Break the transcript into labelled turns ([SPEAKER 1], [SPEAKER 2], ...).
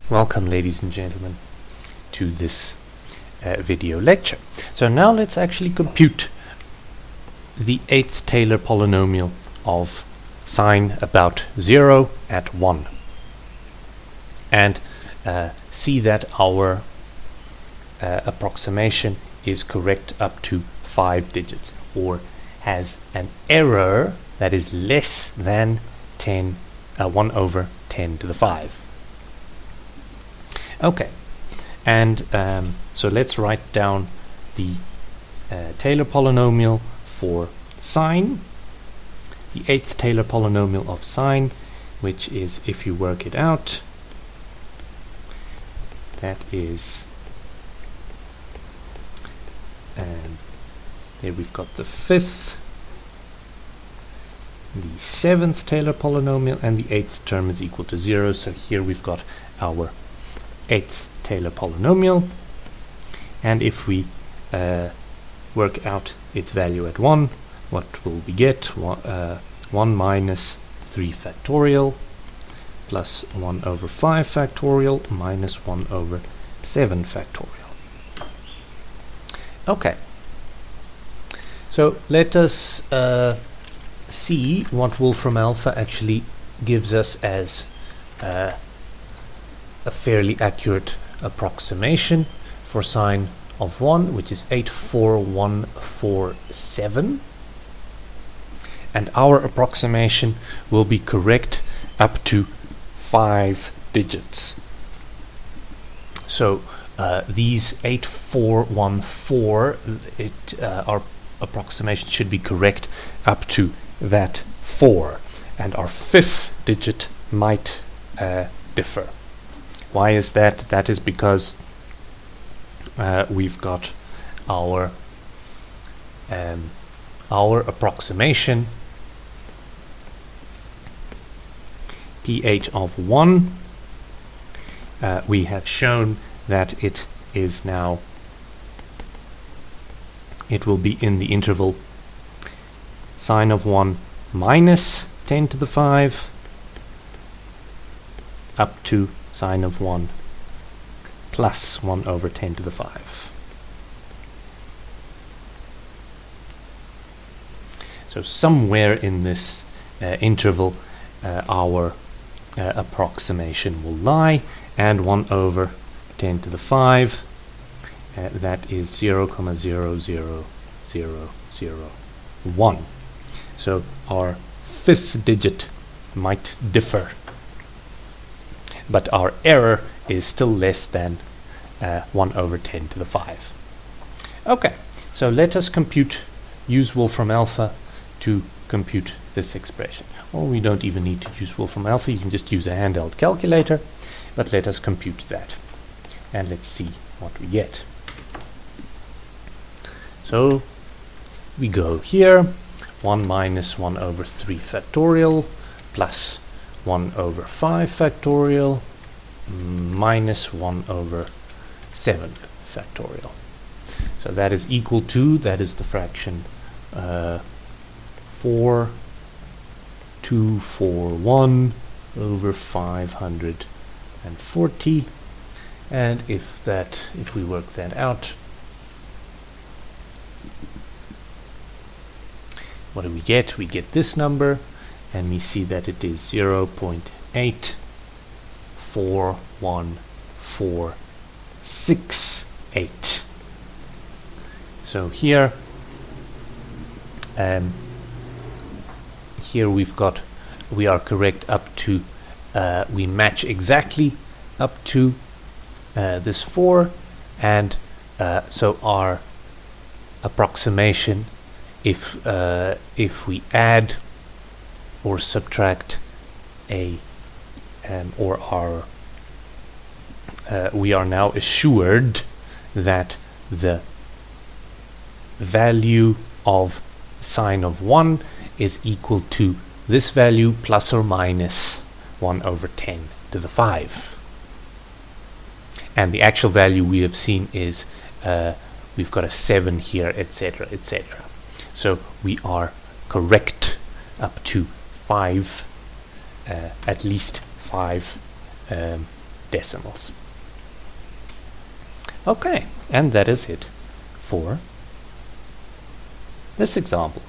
[SPEAKER 1] Welcome, ladies and gentlemen, to this video lecture. So now let's actually compute the 8th Taylor polynomial of sine about 0 at 1 and see that our approximation is correct up to 5 digits, or has an error that is less than 1 over 10 to the 5. Okay, and so let's write down the Taylor polynomial for sine, the 8th Taylor polynomial of sine, which is, if you work it out, that is, here we've got the 5th, the 7th Taylor polynomial, and the 8th term is equal to 0. So here we've got our 8th Taylor polynomial, and if we work out its value at 1, what will we get? 1 minus 3 factorial plus 1 over 5 factorial minus 1 over 7 factorial. Okay, so let us see what Wolfram alpha actually gives us as a fairly accurate approximation for sine of 1, which is 84147, and our approximation will be correct up to 5 digits. So these 8414, our approximation should be correct up to that 4, and our 5th digit might differ. Why is that? That is because we've got our approximation P8 of 1. We have shown that it is now, it will be in the interval sine of 1 minus 10 to the 5 up to sine of 1 plus 1 over 10 to the 5. So somewhere in this interval our approximation will lie, and 1 over 10 to the 5, that is 0,00001. So our 5th digit might differ, but our error is still less than 1 over 10 to the 5. Okay, so let us use Wolfram alpha to compute this expression. Well, we don't even need to use Wolfram alpha, you can just use a handheld calculator, but let us compute that, and let's see what we get. So we go here, 1 minus 1 over 3 factorial plus 1 over 5 factorial minus 1 over 7 factorial. So that is equal to, that is the fraction 4241 over 540, and if we work that out, what do we get? We get this number, and we see that it is 0.841468. So here we are correct up to, we match exactly up to this 4, and so our approximation, if we add or subtract we are now assured that the value of sine of 1 is equal to this value plus or minus 1 over 10 to the 5. And the actual value we have seen is we've got a 7 here, etc., etc. So we are correct up to 5, at least 5 decimals. Okay, and that is it for this example.